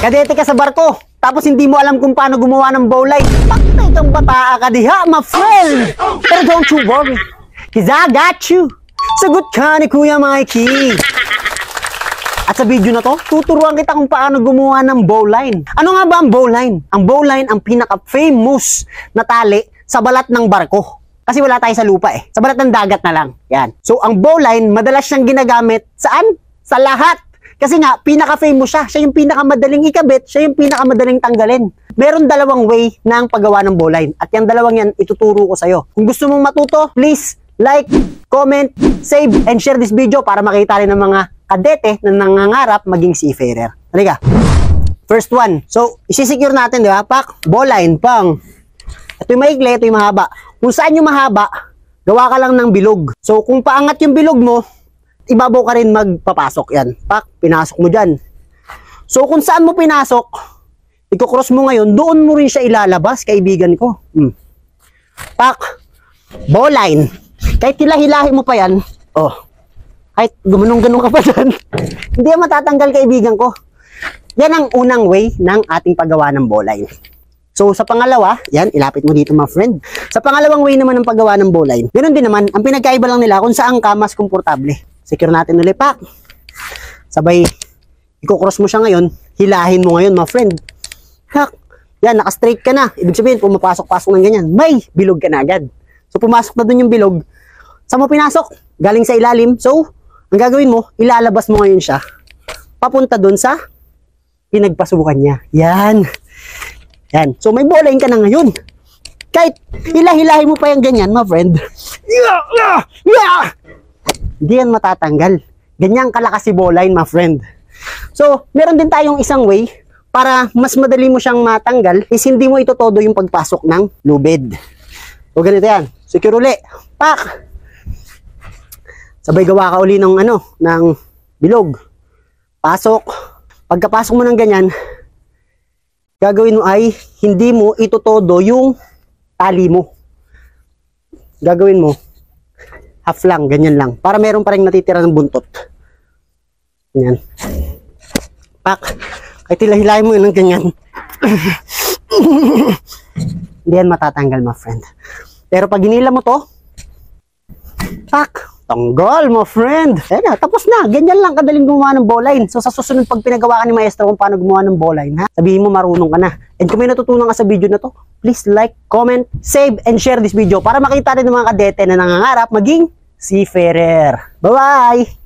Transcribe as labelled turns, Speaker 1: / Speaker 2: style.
Speaker 1: Kadete ka sa barko, tapos hindi mo alam kung paano gumawa ng bowline. Patay kang bataa ka diha, my friend! Pero don't you worry, cause I got you. Sagot ka ni Kuya Mikey. At sa video na to, tuturuan kita kung paano gumawa ng bowline. Ano nga ba ang bowline? Ang bowline ang pinaka-famous na tali sa balat ng barko. Kasi wala tayo sa lupa eh. Sa balat ng dagat na lang. Yan. So, ang bowline, madalas siyang ginagamit saan? Sa lahat. Kasi nga, pinaka-famous siya. Siya yung pinakamadaling ikabit, siya yung pinakamadaling tanggalin. Meron dalawang way ng paggawa ng bowline. At yung dalawang yan, ituturo ko sa'yo. Kung gusto mong matuto, please like, comment, save, and share this video para makita rin ng mga kadete na nangangarap maging seafarer. Halika. First one. So, isisecure natin, di ba? Pak, bowline, pang. Ito yung maikli, ito yung mahaba. Kung saan yung mahaba, gawa ka lang ng bilog. So, kung paangat yung bilog mo, ibabaw ka rin magpapasok yan. Pak, pinasok mo dyan. So, kung saan mo pinasok, i-cross mo ngayon, doon mo rin siya ilalabas, kaibigan ko. Pak, bowline. Kahit hilahi mo pa yan, oh, kahit gumanong-ganong ka pa dyan, hindi yan matatanggal, kaibigan ko. Yan ang unang way ng ating paggawa ng bowline. So, sa pangalawa, yan, ilapit mo dito, my friend. Sa pangalawang way naman ng paggawa ng bowline, ganoon din naman, ang pinagkaiba lang nila kung saan ka mas komportable. Secure natin ulit, pak. Sabay, i-cross mo siya ngayon, hilahin mo ngayon, my friend. Hak, yan, naka-straight ka na. Ibig sabihin, pumapasok-pasok ng ganyan, may bilog ka na agad. So, pumasok na dun yung bilog. Saan mo pinasok? Galing sa ilalim. So, ang gagawin mo, ilalabas mo ngayon siya. Papunta dun sa pinagpasukan niya. Yan. Yan. So, may bowline ka na ngayon. Kahit hilahin mo pa yung ganyan, my friend. Hindi yan matatanggal. Ganyan kalakas si bowline, my friend. So, meron din tayong isang way para mas madali mo siyang matanggal is hindi mo itotodo yung pagpasok ng lubid. O ganito yan. Secure uli. Pak! Sabay gawa ka uli ng ng bilog. Pasok. Pagkapasok mo ng ganyan, gagawin mo ay hindi mo itotodo yung tali mo. Gagawin mo half lang, ganyan lang. Para meron pa rin natitira ng buntot. Ganyan. Pak. Kahit hilahin mo yun ng ganyan. Hindi yan matatanggal, my friend. Pero pag ginila mo to, pak, tanggal, my friend. Ayan na, tapos na. Ganyan lang kadaling gumawa ng bowline. So sa susunod pag pinagawa ka ni maestro kung paano gumawa ng bowline, ha? Sabihin mo marunong ka na. And kung may natutunan ka sa video na to, please like, comment, save, and share this video para makita rin ng mga kadete na nangangarap maging seafarer. Bye-bye!